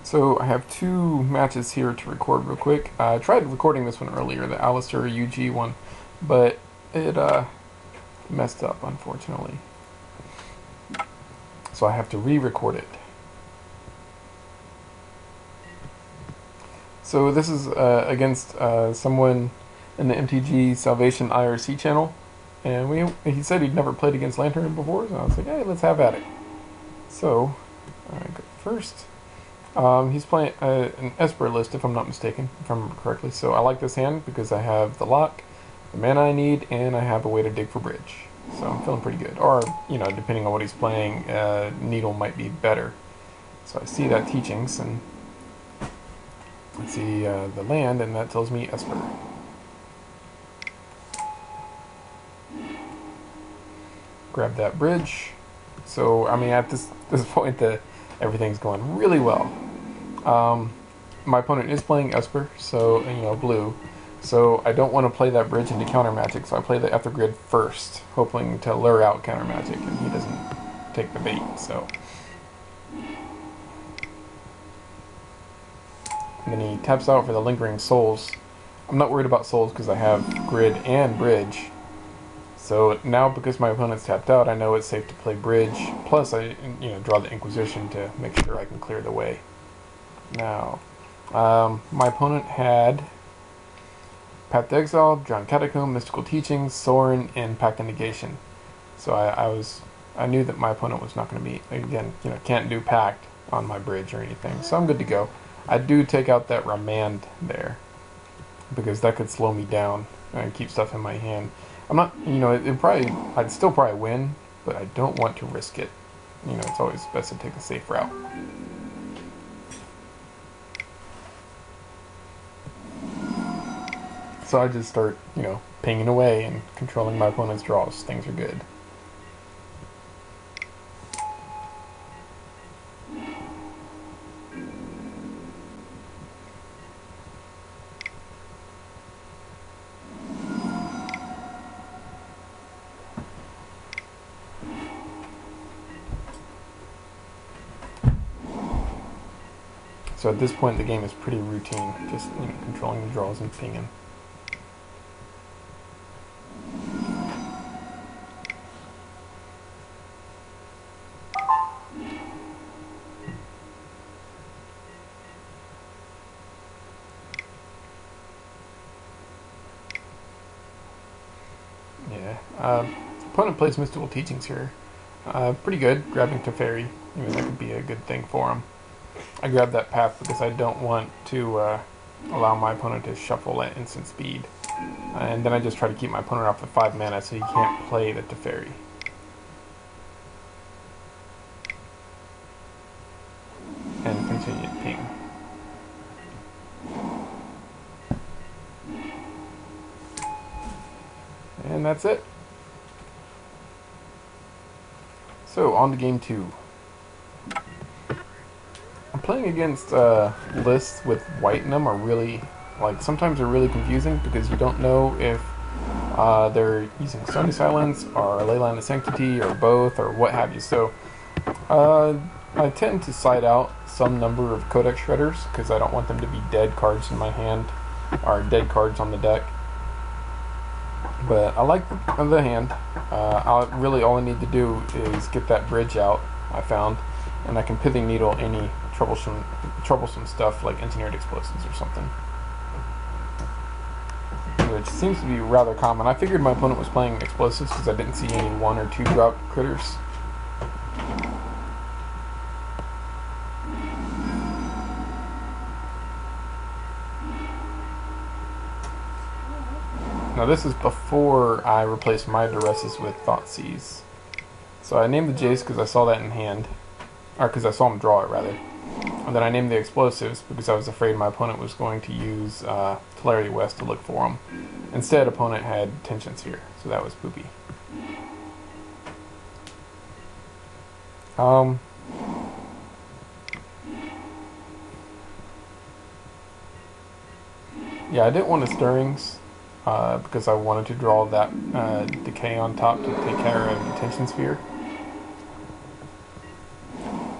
So I have two matches here to record real quick. I tried recording this one earlier, the Alistair UG one, but it messed up, unfortunately. So I have to re-record it. So this is against someone in the MTG Salvation IRC channel, and he said he'd never played against Lantern before, so I was like, hey, let's have at it. So I go first. He's playing an Esper list, if I'm not mistaken, if I remember correctly. So I like this hand because I have the lock, the mana I need, and I have a way to dig for bridge. So I'm feeling pretty good. Or, you know, depending on what he's playing, Needle might be better. So I see that teachings, and I see the land, and that tells me Esper. Grab that bridge. So, I mean, at this point, everything's going really well. My opponent is playing Esper, so, you know, blue. So I don't want to play that bridge into counter magic, so I play the Ether Grid first, hoping to lure out counter magic, and he doesn't take the bait, so. And then he taps out for the Lingering Souls. I'm not worried about souls because I have grid and bridge. So now, because my opponent's tapped out, I know it's safe to play bridge. Plus, I draw the Inquisition to make sure I can clear the way. Now, my opponent had Path to Exile, Drowned Catacomb, Mystical Teachings, Sorin, and Pact of Negation. So I knew that my opponent was not going to be, again, can't do Pact on my bridge or anything. So I'm good to go. I do take out that Remand there, because that could slow me down and keep stuff in my hand. I'm not, I'd still probably win, but I don't want to risk it. It's always best to take the safe route. So I just start, pinging away and controlling my opponent's draws. Things are good. So at this point, the game is pretty routine, just controlling the draws and pinging. Yeah. Opponent plays Mystical Teachings here. Pretty good, grabbing Teferi. That could be a good thing for him. I grabbed that path because I don't want to allow my opponent to shuffle at instant speed. And then I just try to keep my opponent off at 5 mana so he can't play the Teferi. And continue to ping. And that's it. So, on to game 2. I'm playing against lists with white in them are really, sometimes they're really confusing because you don't know if they're using Stony Silence or Leyline of Sanctity or both or what have you. So I tend to side out some number of Codex Shredders because I don't want them to be dead cards in my hand or dead cards on the deck. But I like the hand. Really all I need to do is get that bridge out, I found, and I can Pithing Needle any troublesome stuff like Engineered Explosives or something, which seems to be rather common. I figured my opponent was playing explosives because I didn't see any 1 or 2 drop critters. Now this is before I replaced my Duresses with Thoughtseize. So I named the Jace because I saw that in hand, or because I saw him draw it rather. And then I named the Explosives because I was afraid my opponent was going to use Telarity West to look for him. Instead, opponent had Tensions here, so that was poopy. Yeah, I didn't want a Stirrings because I wanted to draw that Decay on top to take care of the Tension Sphere.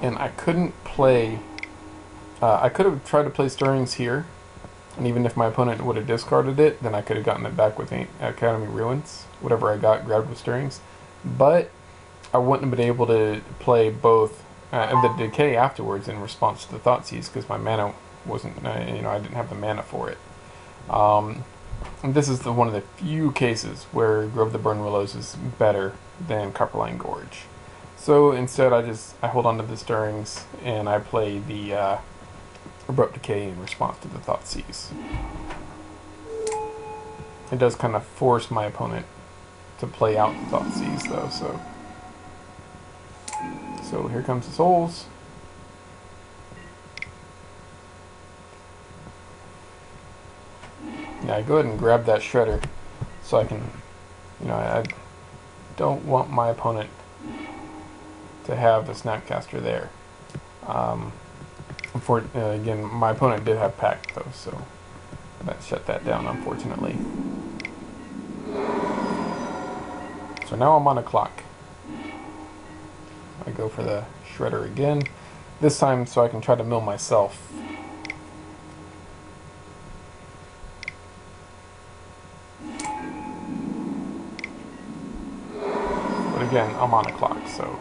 And I couldn't play I could have tried to play stirrings here, and even if my opponent would have discarded it, then I could have gotten it back with Academy Ruins. Whatever I got, grabbed with stirrings. But I wouldn't have been able to play both the decay afterwards in response to the Thoughtseize because my mana wasn't, I didn't have the mana for it. And this is one of the few cases where Grove the Burn Willows is better than Copperline Gorge. So instead, I hold on to the stirrings and I play the Abrupt Decay in response to the Thoughtseize. It does kind of force my opponent to play out the Thoughtseize, though. So here comes the souls. Yeah, I go ahead and grab that shredder so I can, I don't want my opponent to have the Snapcaster there. Again, my opponent did have Pact though, so that shut that down, unfortunately. So now I'm on a clock. I go for the shredder again, this time so I can try to mill myself. But again, I'm on a clock, so.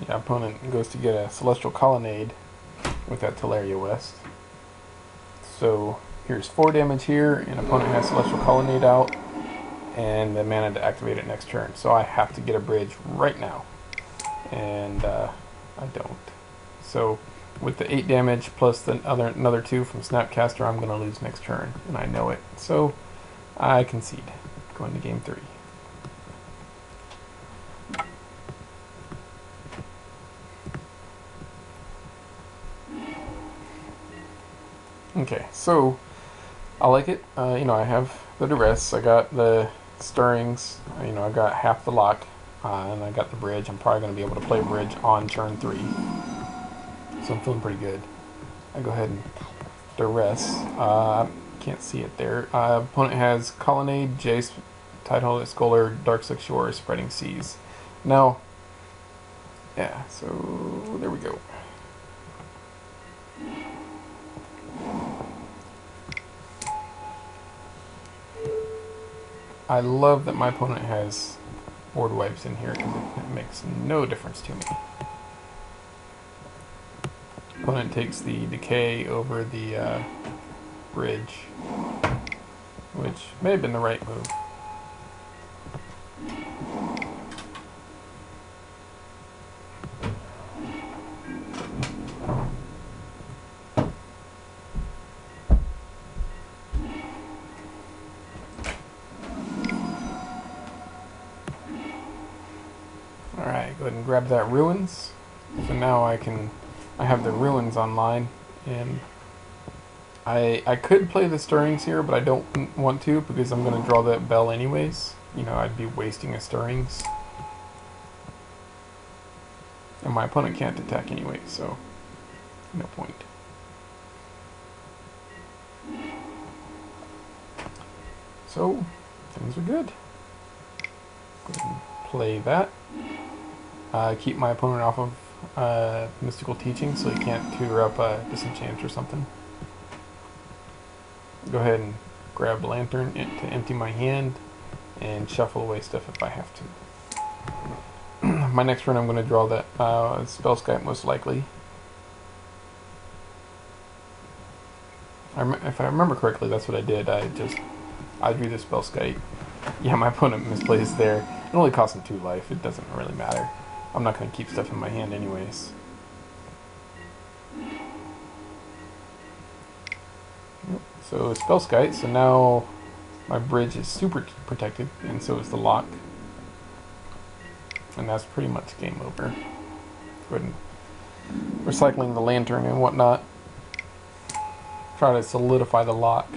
Yeah, opponent goes to get a Celestial Colonnade with that Teleria West. So here's 4 damage here, and opponent has Celestial Colonnade out, and the mana to activate it next turn. So I have to get a bridge right now, and I don't. So with the 8 damage plus another 2 from Snapcaster, I'm going to lose next turn, and I know it. So I concede, going to game 3. Okay, so I like it. I have the duress. I got the stirrings. I got half the lock, and I got the bridge. I'm probably going to be able to play bridge on turn 3, so I'm feeling pretty good. I go ahead and duress. Can't see it there. Opponent has Colonnade, Jace, Tidehollow Scholar, Darkslick Shore, Spreading Seas. Now, yeah. So there we go. I love that my opponent has board wipes in here because it makes no difference to me. Opponent takes the decay over the bridge, which may have been the right move. Alright, go ahead and grab that Ruins. So now I have the Ruins online, and I could play the Stirrings here, but I don't want to because I'm going to draw that Bell anyways. I'd be wasting a Stirrings. And my opponent can't attack anyway, so no point. So, things are good. Go ahead and play that. Keep my opponent off of Mystical Teaching so he can't tutor up Disenchant or something. Go ahead and grab Lantern to empty my hand and shuffle away stuff if I have to. My next turn I'm going to draw that Spellskite most likely. If I remember correctly, that's what I did. I drew the Spellskite. Yeah, my opponent misplays there. It only costs him 2 life. It doesn't really matter. I'm not going to keep stuff in my hand anyways. Yep. So Spellskite. So now my bridge is super protected, and so is the lock. And that's pretty much game over. Go ahead and recycling the lantern and whatnot. Try to solidify the lock.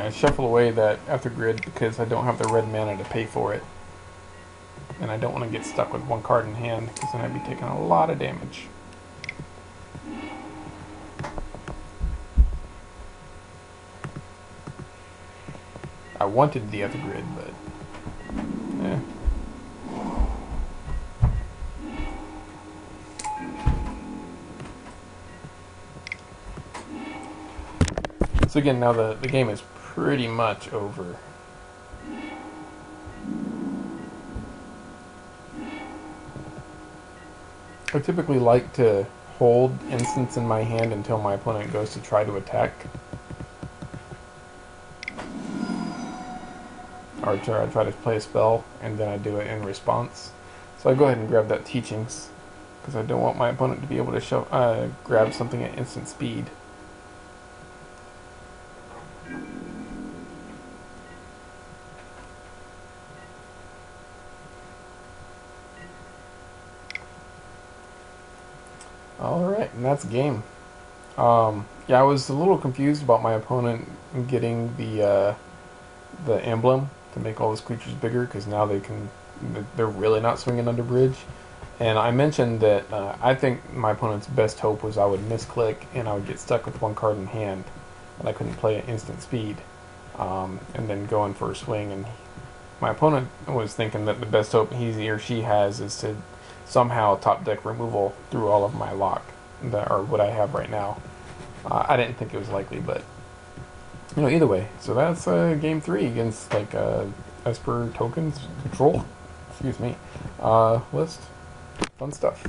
Yeah, I shuffle away that after grid because I don't have the red mana to pay for it. And I don't want to get stuck with one card in hand because then I'd be taking a lot of damage. I wanted the other grid, but yeah. So again, now the game is pretty much over. I typically like to hold instants in my hand until my opponent goes to try to attack. Or try to play a spell, and then I do it in response. So I go ahead and grab that Teachings, because I don't want my opponent to be able to grab something at instant speed. Alright, and that's game. Yeah, I was a little confused about my opponent getting the emblem to make all his creatures bigger, because now they're really not swinging under bridge. And I mentioned that I think my opponent's best hope was I would misclick and I would get stuck with one card in hand and I couldn't play at instant speed, and then go in for a swing. And my opponent was thinking that the best hope he or she has is to somehow top deck removal through all of my lock, or what I have right now. I didn't think it was likely, but either way. So that's game 3 against Esper tokens control. Excuse me. List. Fun stuff.